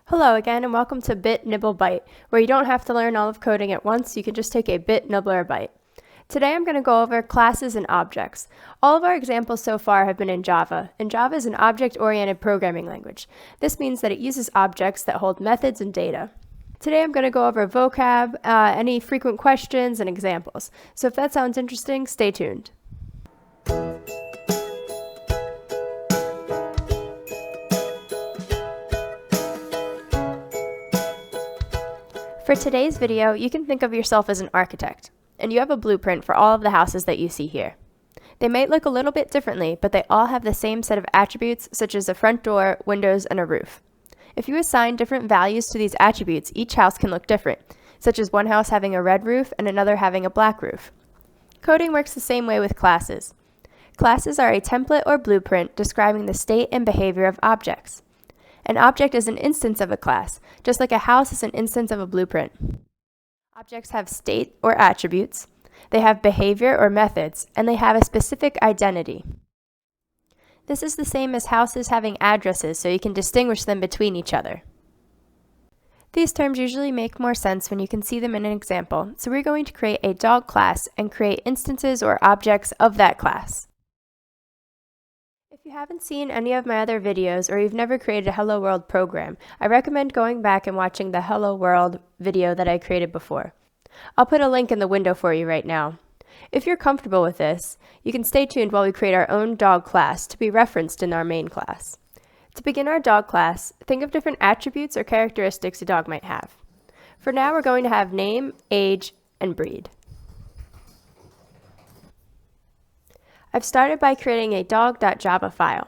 Hello again and welcome to Bit, Nibble, Byte, where you don't have to learn all of coding at once, you can just take a bit, nibble, or byte. Today I'm going to go over classes and objects. All of our examples so far have been in Java, and Java is an object-oriented programming language. This means that it uses objects that hold methods and data. Today I'm going to go over vocab, any frequent questions, and examples. So if that sounds interesting, stay tuned. For today's video, you can think of yourself as an architect, and you have a blueprint for all of the houses that you see here. They might look a little bit differently, but they all have the same set of attributes, such as a front door, windows, and a roof. If you assign different values to these attributes, each house can look different, such as one house having a red roof and another having a black roof. Coding works the same way with classes. Classes are a template or blueprint describing the state and behavior of objects. An object is an instance of a class, just like a house is an instance of a blueprint. Objects have state or attributes, they have behavior or methods, and they have a specific identity. This is the same as houses having addresses, so you can distinguish them between each other. These terms usually make more sense when you can see them in an example, so we're going to create a dog class and create instances or objects of that class. If you haven't seen any of my other videos or you've never created a Hello World program, I recommend going back and watching the Hello World video that I created before. I'll put a link in the window for you right now. If you're comfortable with this, you can stay tuned while we create our own dog class to be referenced in our main class. To begin our dog class, think of different attributes or characteristics a dog might have. For now, we're going to have name, age, and breed. I've started by creating a dog.java file.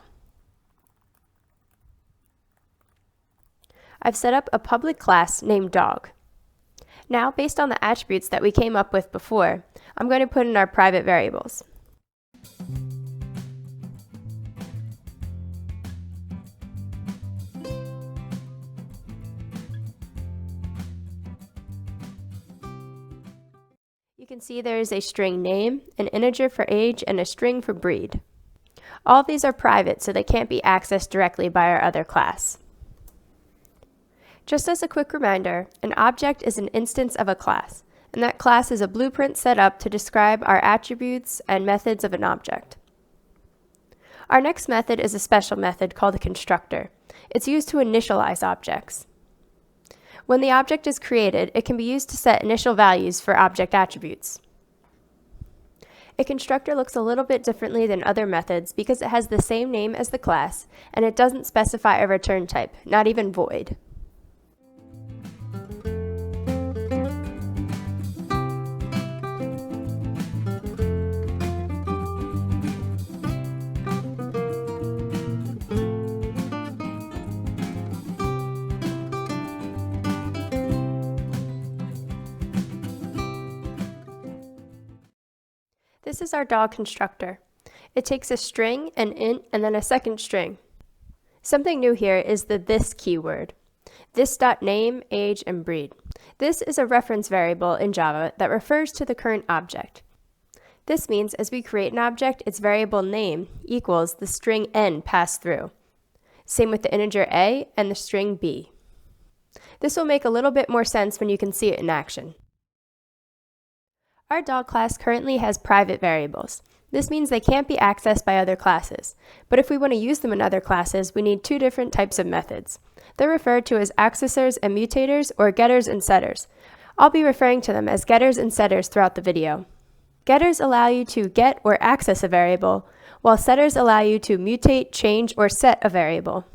I've set up a public class named dog. Now, based on the attributes that we came up with before, I'm going to put in our private variables. You can see there is a string name, an integer for age, and a string for breed. All of these are private, so they can't be accessed directly by our other class. Just as a quick reminder, an object is an instance of a class, and that class is a blueprint set up to describe our attributes and methods of an object. Our next method is a special method called a constructor. It's used to initialize objects. When the object is created, it can be used to set initial values for object attributes. A constructor looks a little bit differently than other methods because it has the same name as the class, and it doesn't specify a return type, not even void. This is our dog constructor. It takes a string, an int, and then a second string. Something new here is the this keyword. This.name, age, and breed. This is a reference variable in Java that refers to the current object. This means as we create an object, its variable name equals the string n passed through. Same with the integer a and the string b. This will make a little bit more sense when you can see it in action. Our dog class currently has private variables. This means they can't be accessed by other classes. But if we want to use them in other classes, we need two different types of methods. They're referred to as accessors and mutators, or getters and setters. I'll be referring to them as getters and setters throughout the video. Getters allow you to get or access a variable, while setters allow you to mutate, change, or set a variable.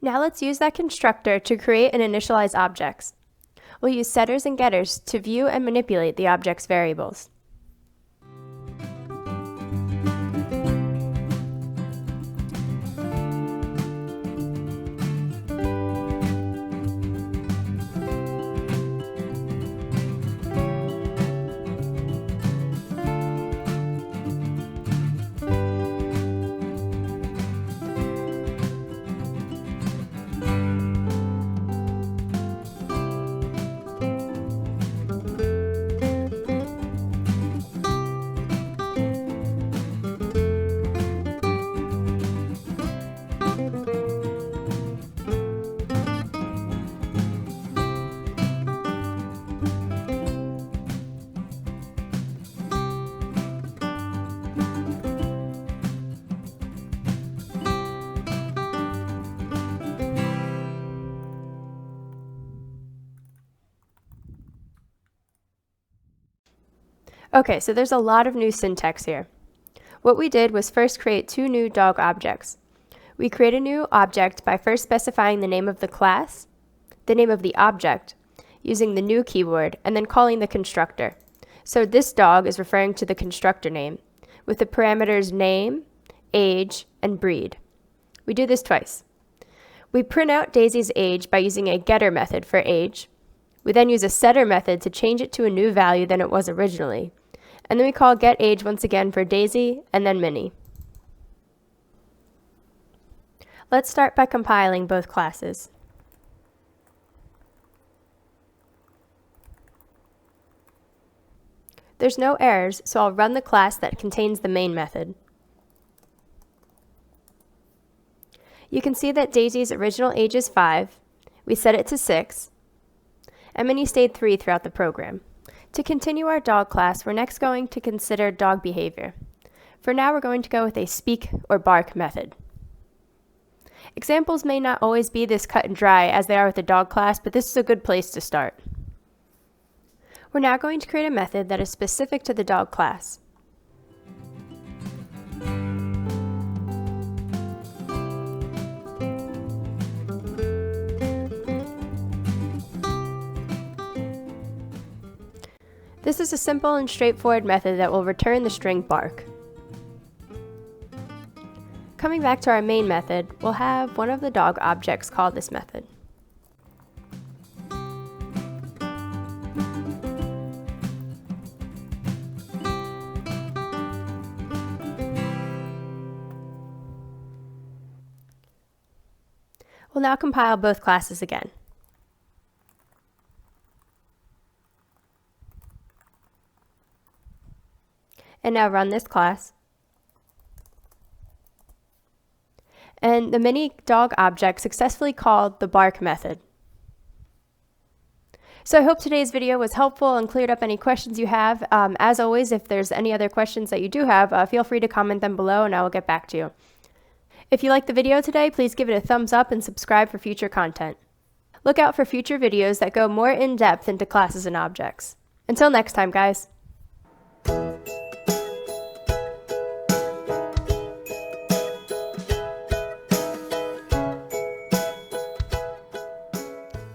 Now let's use that constructor to create and initialize objects. We'll use setters and getters to view and manipulate the object's variables. Okay, so there's a lot of new syntax here. What we did was first create two new dog objects. We create a new object by first specifying the name of the class, the name of the object, using the new keyword, and then calling the constructor. So this dog is referring to the constructor name, with the parameters name, age, and breed. We do this twice. We print out Daisy's age by using a getter method for age. We then use a setter method to change it to a new value than it was originally. And then we call getAge once again for Daisy and then Minnie. Let's start by compiling both classes. There's no errors, so I'll run the class that contains the main method. You can see that Daisy's original age is 5, we set it to 6, and Minnie stayed 3 throughout the program. To continue our dog class, we're next going to consider dog behavior. For now, we're going to go with a speak or bark method. Examples may not always be this cut and dry as they are with the dog class, but this is a good place to start. We're now going to create a method that is specific to the dog class. This is a simple and straightforward method that will return the string bark. Coming back to our main method, we'll have one of the dog objects call this method. We'll now compile both classes again. And now run this class. And the Minnie dog object successfully called the bark method. So I hope today's video was helpful and cleared up any questions you have. As always, if there's any other questions that you do have, feel free to comment them below and I will get back to you. If you liked the video today, please give it a thumbs up and subscribe for future content. Look out for future videos that go more in depth into classes and objects. Until next time, guys.